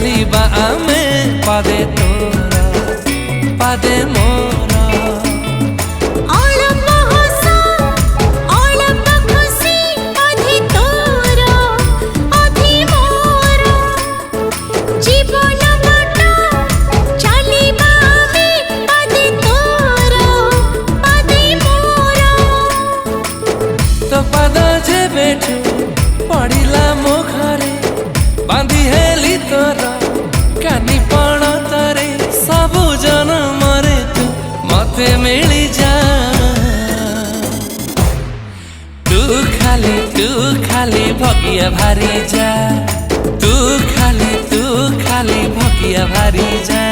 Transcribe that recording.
ଚାଲିବା ଆମେ ପାଦେ ତୋର ପାଦେ ମୋର। तो पाद जेबेठू पड़िला मो घरे बांधी हेली तोर कानी पण तरे सबु जन्म रे तू मते मिली जा। तू खाली भगिया भारी जा। तू खाली भगिया भारी जा।